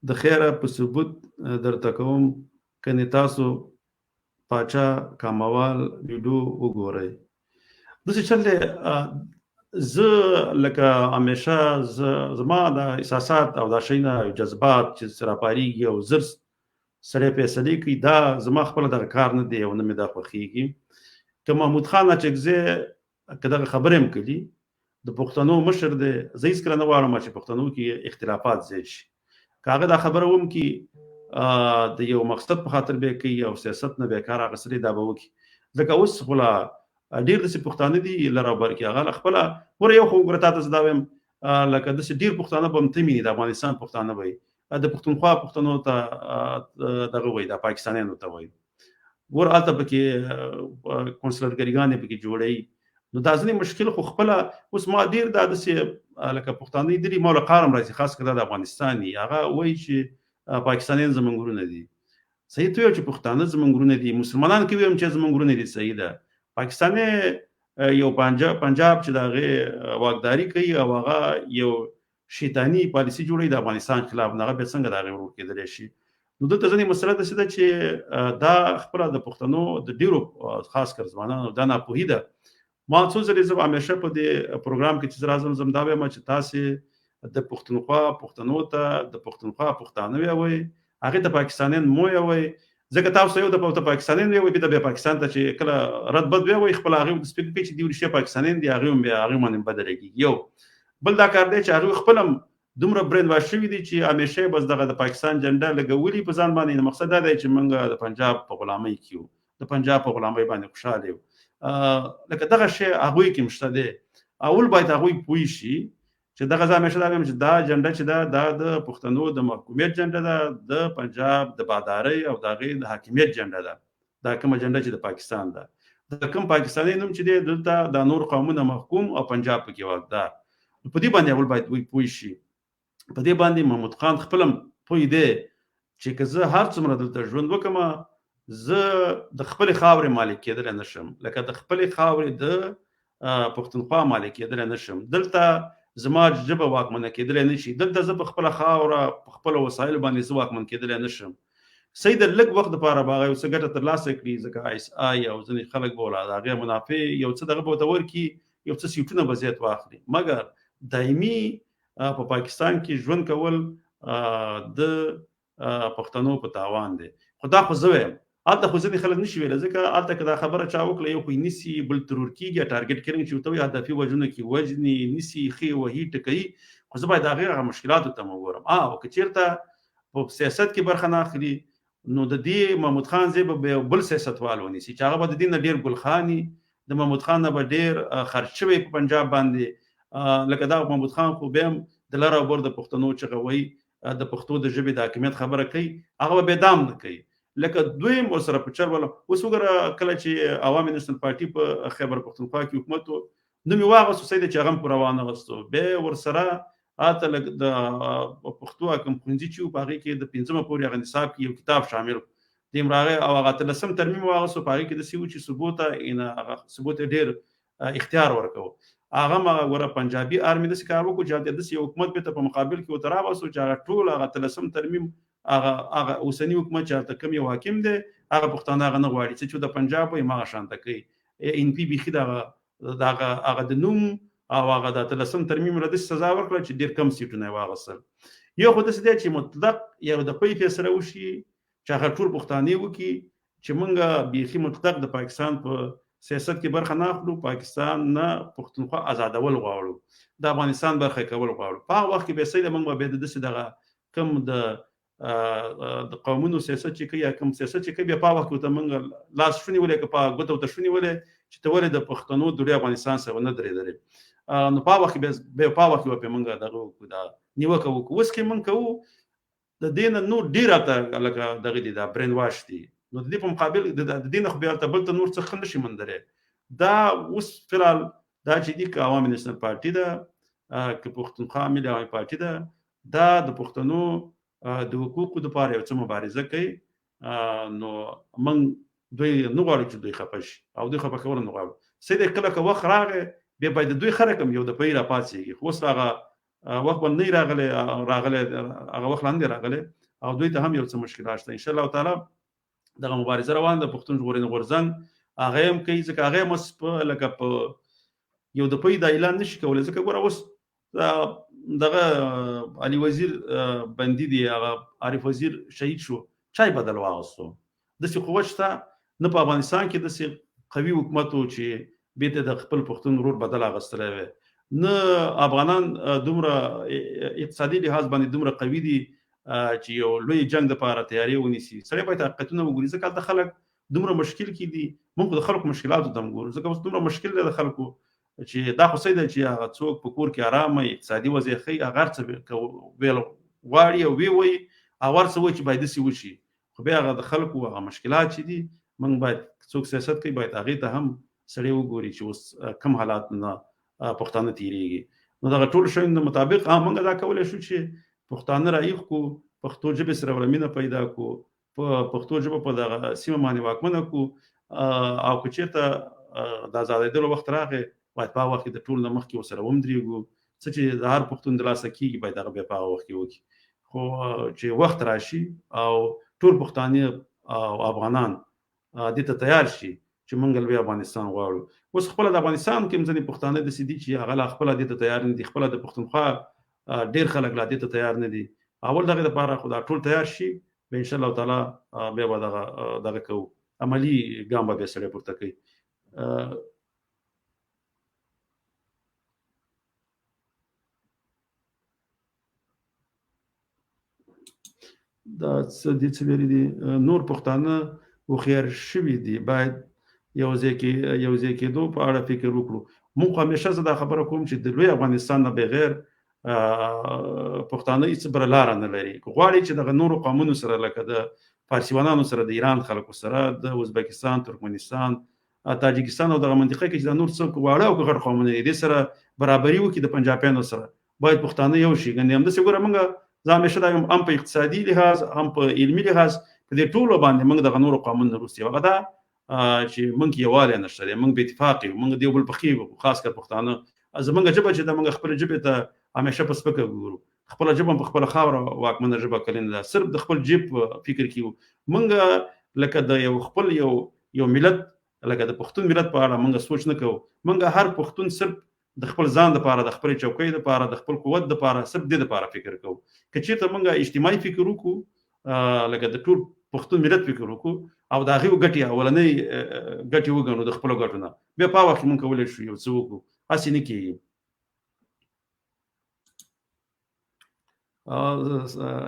د خیره په ثبوت درته کوم کنې تاسو پاچا کاموال ویډیو وګورئ. داسې چل دی زه لکه همیشه زما د احساسات او دا شی نه جذبات چې راپارېږي او زر سړی فیصلې کوي، دا زما خپله دغه کار نه دی او نه مې دا خوښېږي. که محمود خان اچکزی که دغه خبرې هم کړي د پښتنو مشر دی، زه هېڅکله نه غواړم چې پښتنو کې اختلافات زیات شي. که هغه دا خبره هم کړي د یو مقصد په خاطر به کوي او سیاست نه بیکار هغه سړی دا به وکړي. ځکه اوس خو لا ډېر داسې پښتانه دي لر او بر کې هغه خپله ګوره یو خو ګوره تا ته زه دا وایم لکه داسې ډېر پښتانه به هم ته ویني د افغانستان پښتانه به وي د پښتونخوا پښتنو ته دغه وایي د پاکستانیانو ته وایي. ګوره هلته پکې کونسلرګریګانې پکې جوړوي. نو دا ځینې مشکل خو خپله اوس ما ډېر دا داسې لکه پښتانه دي ما له قار هم راځي، خاص کړه د افغانستان دي هغه وایي چې پاکستانیان زموږ وروڼه دي. صحیح ته وایو چې پښتانه زموږ وروڼه دي، مسلمانان کې ویم چې زموږ وروڼه دي، صحیح ده. پاکستاني یو پنجاب چې د هغې واکداري کوي او هغه یو شیطاني پالیسي جوړوي د افغانستان خلاف، نو هغه بیا څنګه د هغې ورور کېدلی شي؟ نو دلته ځینې مسله داسې ده چې دا خپله د پښتنو د ډېرو خاص کر ځوانانو دا ناپوهي ده. ما څو ځلې زه همیشه په دې پروګرام کې چې زه راځم زه دا وایم چې تاسې د پښتونخوا پښتنو ته د پښتونخوا پښتانه وایئ، هغې ته پاکستانیان مو وایئ، ځکه تاسو یو د پاکستانیان وایئ بیا پاکستان ته چې کله رد بد وایئ خپل هغې سپیک کوي چې دوی رښتیا پاکستانیان دي، هغې باندې بدله کېږي. یو بل دا کار دی چې هغوی خپل هم دومره برین واش شوي دي چې همیشه بس دغه د پاکستان جنډه لګولي په ځان باندې. مقصد دا دی چې موږ د پنجاب په غلامۍ کې یو، د پنجاب په غلامۍ باندې خوشحاله یو. لکه دغه شی هغوی کې هم شته دی. اول باید هغوی پوه شي چې دغه زه همیشه دا وایم چې دا جنډه چې ده دا د پښتنو د محکومیت جنډه ده، د پنجاب د بادارۍ او د هغې د حاکمیت جنډه ده. دا کومه جنډه چې د پاکستان ده، د کوم پاکستاني نوم چې دی دلته دا نور قومونه محکوم او پنجاب پکې واکدار. په دې باندې اول باید پوه شي. په دې باندې محمود خان خپل هم پوه دی چې که زه هر څومره دلته ژوند وکړم زه د خپلې خاورې مالک کېدلی نه شم، لکه د خپلې خاورې د پښتونخوا مالک کېدلی نه شم. دلته زما ژبه واکمنه کېدلی نه شي، دلته زه په خپله خاوره په خپلو وسایلو باندې زه واکمن کېدلی نه شم. صحیح د لږ وخت دپاره به هغه یو څه ګټه ترلاسه کړي، ځکه ISI او ځینې خلک به ورله د هغې منافع یو څه دغه به ورته ورکړي، یو څه سیټونه به زیات واخلي. مګر دایمي په پاکستان کې ژوند کول د پښتنو په تاوان دی. خو دا خو زه وایم هلته خو ځینې خلک نشي ویلی، ځکه هلته که دا خبره چا وکړه یو خو یې نیسي، بل ترور کېږي، ټارګېټ کیلنګ چې ورته وایي هدفي وژنه کې وژني، نیسي، ښې وهي ټکوي. خو زه باید د هغې هغه مشکلاتو ته م وګورم. او که چېرته په سیاست کې برخه نه اخلي نو د دې محمود خان ځای به یو بل سیاستوال ونیسي چې هغه به د دې نه ډېر ګلخاني، د محمود خان نه به ډېر خرچ شوی په پنجاب باندې. لکه دا محمود خان خو بیا هم د لر او بر د پښتنو چغه وایي د پښتو د ژبې د حاکمیت خبره کوي، هغه به بې دام نه کوي. لکه دویم ورسره په چل ولا اوس وګوره کله چې عوامي نیشنل پارټي په خیبر پښتونخوا کې حکومت و نوم یې واغوستو، صحیح دی چې هغه هم په روان اغوستو، بیا ورسره هلته لږ د پښتو کوم ښوونځي چې و په هغې کې د 5مه پورې هغه نصاب کې یو کتاب شامل دیم راغی او هغه 13 ترمیم واغوستو، په هغې کې داسې و چې ثبوت یې ډېر اختیار ورکوه. هغه هم هغه ګوره پنجابي آرمي داسې کار وکړو چې هلته داسې یو حکومت بېرته په مقابل کې ورته راوستو چې هغه ټول هغه 13 ترمیم هغه اوسني حکومت چې هلته کوم یو حاکم دی هغه پښتانه هغه نه غواړي، څه چې د پنجاب وایي هماغه شانته کوي. NP بیخي د هغه د نوم او هغه د 13 ترمیم له داسې سزا ورکړه چې ډېر کم سیټونه یې واخیستل. یو خو داسې دی چې مطلق یو د پۍ فیصله وشي چې هغه ټول پښتانه وکړي چې موږ بیخي مطلق د پاکستان په سیاست کې برخه نه اخلو، پاکستان نه پښتونخوا آزادول غواړو، د افغانستان برخه کول غواړو. په هغه وخت کې به سید موږ به د دسه دغه کم د قومونو سیاست چې کوي، کوم سیاست چې کوي په هغه وخت ته موږ لاس شونی ولې که په ګوتو ته شونی ولې چې ته ولې د پښتنو د افغانستان سره نه درېدل. نو په هغه وخت به په هغه وخت په موږ دغه دا نیوکه وکړو. اوس کې موږ کوو د دین نو ډیره ته لکه دغه دي دا برین واش دي. نو د دې په مقابل د دین خو بیا ته بل ته نور څه خل نشي مندره. دا اوس فلال دا چې دي که عوامي نېشنل پارټي ده که پښتونخوا ملي عوامي پارټي ده، دا د پښتنو د حقوقو لپاره یو څه مبارزه کوي. نو موږ دوی نه غواړو چې دوی خفه شي او دوی خفه کول نه غواړو. سید کله که وخت راغی بیا باید دوی خلک هم یو د پی را پاتېږي. خو اوس هغه وخت بل نه راغلی هغه وخت لاندې راغلی او دوی ته هم یو څه مشکلات شته. ان شاء الله تعالی دغه مبارزه روان ده. پښتون ژغورنې غورځنګ هغه هم کوي، ځکه هغه هم په لکه په یو د پی د اعلان نشي کولی. ځکه ګوره اوس دغه علي وزیر بندي دی، هغه عارف وزیر شهید شو، چای بدل واغستو. داسې قوه شته نه په افغانستان کې داسې قوي حکومت و چې بیرته د خپل پښتون ورور بدل اغوستلی وی. نه افغانان دومره اقتصادي لحاظ باندې دومره قوي دي چې یو لوی جنگ دپاره تیاری ونیسي. سړی باید حقیقتونه وګوري. ځکه د خلک دومره مشکل کې دي، موږ د خلکو مشکلاتو ته هم ګورو. ځکه اوس دومره مشکل دی د خلکو چې دا خو څه ده چې هغه څوک په کور کې ارامه اقتصادي وضع ښه هغه هر څه ویل غواړي او وایي هغه هر څه وایي چې باید داسې وشي. خو بیا هغه د خلکو هغه مشکلات چې دي موږ باید څوک سیاست کوي باید هغې ته هم سړی وګوري چې اوس کم حالات نه پښتانه تیریږي. نو دغه ټول شیانو مطابق موږ دا کولی شو چې پښتانه رایښ کړو، پښتو ژبې سره ورمینه پیدا کړو، په پښتو ژبه په دغه سیمه باندې واکمنه کړو. او که چېرته د ازادېدلو وخت راغی باید په هغه وخت کې د ټولو نه مخکې ورسره ومدرېږو. څه چې د هر پښتون د لاسه کېږي باید هغه بیا په هغه وخت کې وکړي. خو چې وخت راشي او ټول پښتانه او افغانان دې ته تیار شي چې موږ بیا افغانستان غواړو. اوس خپله د افغانستان کې هم ځینې پښتانه داسې دي چې هغه لا خپله دې ته تیار نه دي. خپله د پښتونخوا ډېر خلک لا دې ته تیار نه دي. اول دغې دپاره خو دا ټول تیار شي بیا انشاءالله تعالی بیا به دغه کوو، عملي ګام به بیا سړی پورته کوي. دا څه دي څه ویلي دي نور پښتانه هوښیار شوي دي، باید یو ځای کېدو په اړه فکر وکړو. موږ همیشه زه دا خبره کوم چې د لوی افغانستان نه بغیر پښتانه هېڅ بله لاره نه لري. که غواړي چې دغه نورو قومونو سره لکه د فارسیوانانو سره، د ایران خلکو سره، د ازبکستان، ترکمنستان، تاجکستان او دغه منطقه کې چې دا نور څه واړه او غټ قومونه دي دې سره برابري وکړي د پنجابیانو سره، باید پښتانه یو شي. ګنې همداسې ګوره موږ زه همیشه دا هم په اقتصادي لحاظ هم په علمي لحاظ په دې ټولو باندې موږ دغه نورو قومونو نه وروسته هغه ده چې موږ یووالی نشته دی، موږ بې اتفاق یو، موږ د یو بل په ښې یو، خاص کر پښتانه. زموږ ژبه چې ده موږ خپلې ژبې ته همیشه په سپکه ګورو. خپله ژبه په خپله خاوره واکمنه ژبه کلي نه ده، صرف د خپل جیب فکر کې یو. موږ لکه د یو خپل یو ملت لکه د پښتون ملت په اړه موږ سوچ نه کوو. موږ هر پښتون صرف د خپل ځان دپاره، د خپلې چوکۍ دپاره، د خپل قوت دپاره، صرف دې دپاره فکر کوو. که چېرته موږ اجتماعي فکر وکړو لکه د ټول پښتون ملت فکر وکړو او د هغې ګټې اولنۍ ګټې وګڼو د خپلو ګټو نه، بیا په هغه وخت کې موږ کولی شو یو څه وکړو. هسې نه کېږي.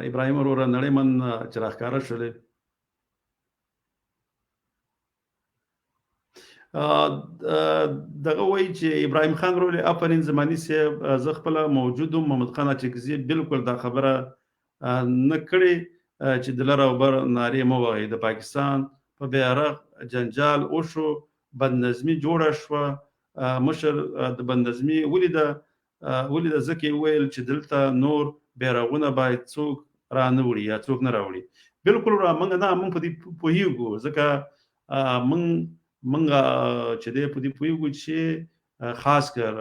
ابراهیم وروره نړۍ من چې راښکاره شولې دغه وایي چې ابراهیم خان وروره آفرین زماني صاحب زه خپله موجود وم، محمد خان اچکزي بالکل دا خبره نه کړې چې د لر او بر نارې مه وهئ. د پاکستان په بیرغ جنجال وشو، بدنظمي جوړه شوه، مشر د بدنظمي ولیده ځکه یې وویل چې دلته نور بیرغونه باید څوک را نه وړي یا څوک نه راوړي. بالکل موږ په دې پوهېږو، ځکه موږ چې دی په دې پوهېږو چې خاص کر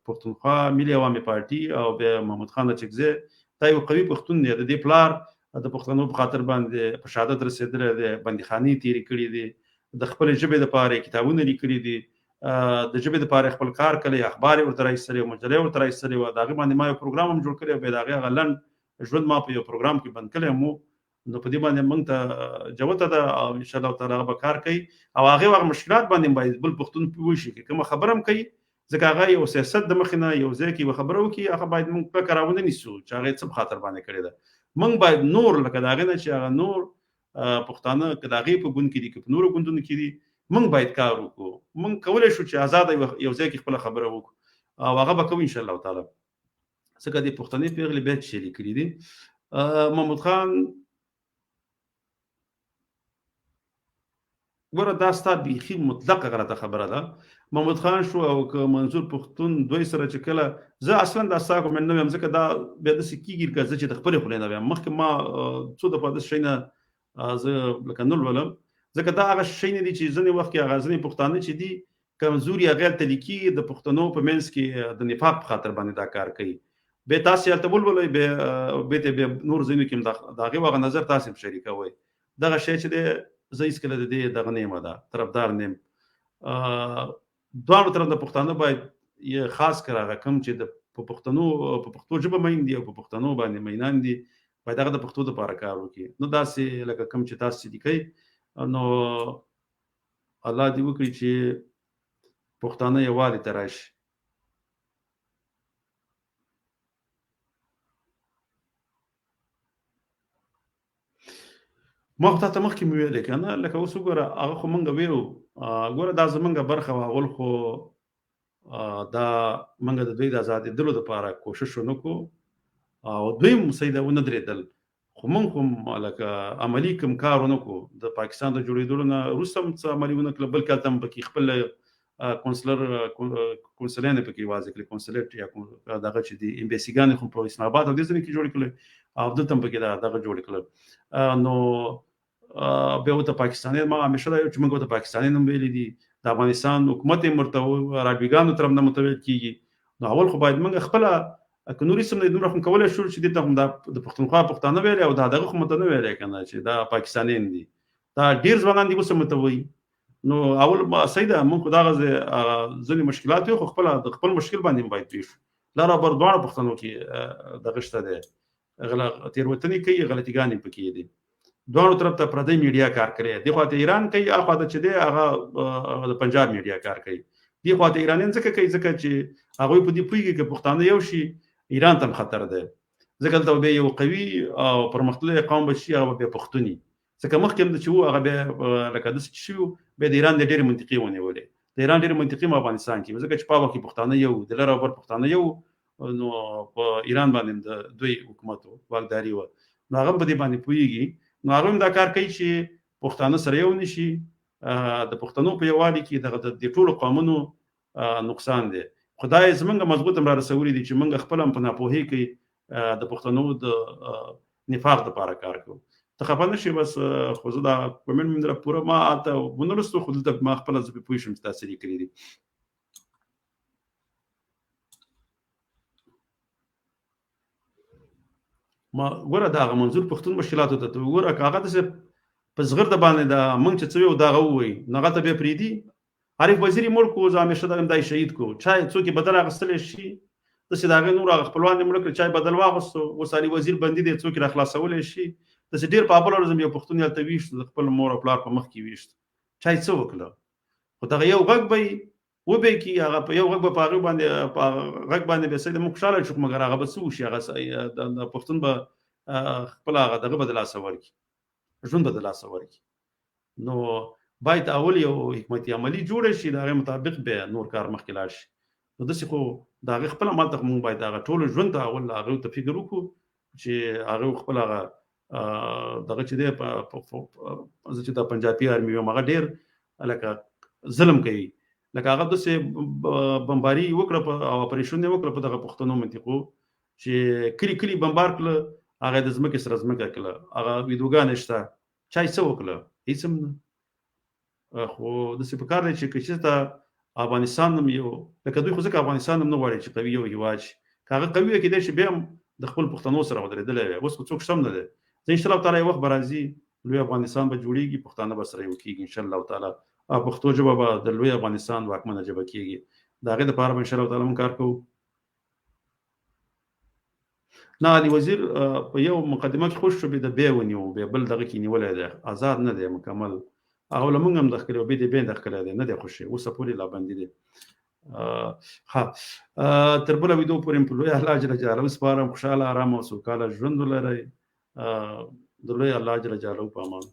پښتونخوا ملي عوامي پارټي او بیا محمد خان اچکزی دا یو قوي پښتون دی. د دې پلار د پښتنو په خاطر باندې په شهادت رسېدلی دی، بندیخانې تېرې کړي دي، د خپلې ژبې دپاره کتابونه لیکلي دي، د ژبې دپاره خپل کار کړی، اخبار یې ورته راایستلی و، مجله یې ورته راایستلې وه. د هغې باندې ما یو پروګرام هم جوړ کړی و، بیا د هغې هغه لنډ ژوند ما په یو پروګرام کې بند کړی و. نو په دې باندې موږ ته جوته ده او ان شاء الله تعالی به کار کوي او هغه مشکلات باندې باید بل پښتون پوه شي کوم خبرم کوي ځکه هغه یو سیاست د مخینه یو ځای کې خبرو کې هغه باید موږ په کارونه نیسو چې هغه څه خاطر باندې کړی ده موږ باید نور لکه دا غنه چې هغه نور پښتانه کداغي په ګوند کې دي په نورو ګوندونو کې دي موږ باید کار وکړو موږ کولای شو چې آزاد یو ځای کې خپل خبره وکړو او هغه به کوو ان شاء الله تعالی څنګه د پښتنې پیغلې بیت شریک کړی دي محمود خان ګوره دا ستا بیخي مطلقه غلطه خبره ده محمود خان شو او که منظور پښتون دوی سره چې کله زه اصلا دا ستا کوم نه ویم ځکه دا بیا داسې کېږي که زه چې د خپلې خولې نه ویم مخکې ما څو دفعه داسې شی نه زه لکه نه لولم ځکه دا هغه شی نه دي چې ځینې وخت کې هغه ځینې پښتانه چې دي کمزوري هغه هلته لیکي د پښتنو په منځ کې د نفاق په خاطر باندې دا کار کوي بیا تاسې هلته ولولئ بیا نور ځینو کې هم د هغې هغه نظر تاسې هم شریکوئ دغه شی چې دی زه هیڅکله د دې دغه نه یم ده طرفدار نه یم دواړو طرف د پښتانه باید یې خاص کر هغه کوم چې د پښتو ژبه مین دي او په پښتنو باندې مینان دي باید هغه د پښتو دپاره کار وکړي نو داسې لکه کوم چې تاسو لیکئ نو الله دې وکړي چې پښتانه یووالي ته راشي ما خو تاسو مخکې مې ویلې کنه لکه اوس وګوره هغه خو مونږ ویو ګوره دا زمونږ برخه واغول خو دا مونږ د دوی د آزادېدلو لپاره کوشش ونکړو او دوی هم سیده ونه درېدل خو مونږ هم لکه عملي کوم کار ونکړو د پاکستان د جوړېدلو نه وروسته هم څه عملي ونه کړل بلکې هلته هم پکې خپل کونسلان پکې واضح کړي کونسلیټ یا دغه چې دي امبیسیګانې خو په اسلام آباد او دې ځینې کې جوړې کړل او دلته هم پکې دغه جوړې کړل نو بیا ورته پاکستاني ما همیشه دا چې موږ ورته پاکستاني نوم ویلی دي د افغانستان حکومت یې ورته راډیوګانو طرف نه متوجه کېږي نو اول خو باید موږ خپله که نوري سم نه دومره خو کولی شو چې دې ته هم د پښتونخوا پښتانه ویلی او دا دغه خو مته نه ویلی که نه چې دا پاکستانیان دي دا ډېر ځوانان دي اوس هم ورته وایي نو اول صحیح ده موږ خو دغه ځینې مشکلات وي خو د خپل مشکل باندې باید پوه شو لاره بر دواړو پښتنو کې دغه شته دی تېروتنې کوي غلطیګانې پکې دي دوه طرف ته پردی میډیا کار کوي دی خواته ایران کوي اخوا ته چې دی هغه د پنجاب میډیا کار کوي دی خواته ایرانیان ځکه کوي ځکه چې هغه په دې پویږي چې پښتانه یو شي ایران ته خطر ده ځکه ته به یو قوي او پرمختللی قوم بشي هغه به پښتوني ځکه مخکې د چې هغه به لکه د څه شو به د ایران د ډېر منطقي ونیولې د ایران ډېر منطقي په افغانستان کې ځکه چې په وخت کې پښتانه یو د لره پر پښتانه یو نو په ایران باندې د دوی حکومت واکداري و نو هغه په دې باندې پویږي نو هغه هم دا کار کوي چې پښتانه سره یو نشي د پښتنو په یووالي کې د ټولو قومونو نقصان دی خدای زمونږ مضبوط را رسولي دي چې موږ خپل هم په ناپوهۍ کې د پښتنو د نفاق لپاره کار کوو ته خفه نه شي بس خو زه دا کومنټ مې در پوره ما هلته ونه لوستو خو دلته ما خپله زه پرې پوه شم چې تاسې لیکلي دي ما ګوره د هغه منظور پښتون مشکلاتو ته ګوره که هغه داسې په زغرده باندې د موږ چې څه ویو د هغه ووایي نو هغه ته بیا پرېږدي عارف وزیر یې مړ کړو زه همیشه دا دا یې شهید کړو چا څوک یې بدل اخیستلی شي داسې د هغې نور هغه خپلوان یې مړه کړل چا یې بدل واغوستو اوس علي وزیر بندي دی څوک یې راخلاصولی شي داسې ډېر په ابل ورځ یو پښتون یې هلته ویشت د خپل مور او پلار په مخ کې ویشت چا یې څه وکړه خو دغه یو غږ به یې وبې کي هغه په یو غږ به په هغې باندې په غږ باندې بیا سید موږ خوشحاله شو مګر هغه به څه وشي هغه د پښتون به خپل هغه دغه به د لاسه ورکړي ژوند به د لاسه ورکړي نو باید اول یو حکمتي عملي جوړه شي د هغې مطابق بیا نور کار مخکې لاړ شي نو داسې خو د هغې خپل عمل ته موږ باید هغه ټول ژوند ته اول هغې ته فکر وکړو چې هغې خپل هغه دغه چې دی زه چې د پنجابي ارمي ویم هغه ډېر لکه ظلم کوي لکه هغه داسې بمباري وکړه او اپریشن یې وکړه په دغه پښتنو منطقو چې کلي کلي بمبار کړله هغه د ځمکې سره ځمکه کړله هغه ویډیوګانې شته چا یې څه وکړله هېڅ هم نه خو داسې پکار دی چې که چېرته افغانستان هم یو لکه دوی خو ځکه افغانستان هم نه غواړي چې قوي یو هېواد شي که هغه قوي وی کېدای شي بیا هم د خپل پښتنو سره ودرېدلی وی اوس خو څوک شته هم نه دی زه انشاءالله تعالی یو وخت به راځي لوی افغانستان به جوړېږي پښتانه به سره یو کېږي انشاءالله تعالی او پښتو ژبه به د لوی افغانستان واکمنه ژبه کېږي د هغې دپاره به انشاءالله تعالی موږ کار کوو نه علي وزیر په یو مقدمه کې خوش شو به د بیا ونیو به بل دغه کې نیولای دی آزاد نه دی مکمل هغه لمونږ هم داخله او به دې به داخله دی نه دی خوشي اوس پورې لا باندې دی ها تر بل ویډیو پورې په لوی الله جل جلاله سپارم خوشاله آرام او سوکاله ژوند ولرئ د لوی الله جل جلاله په امان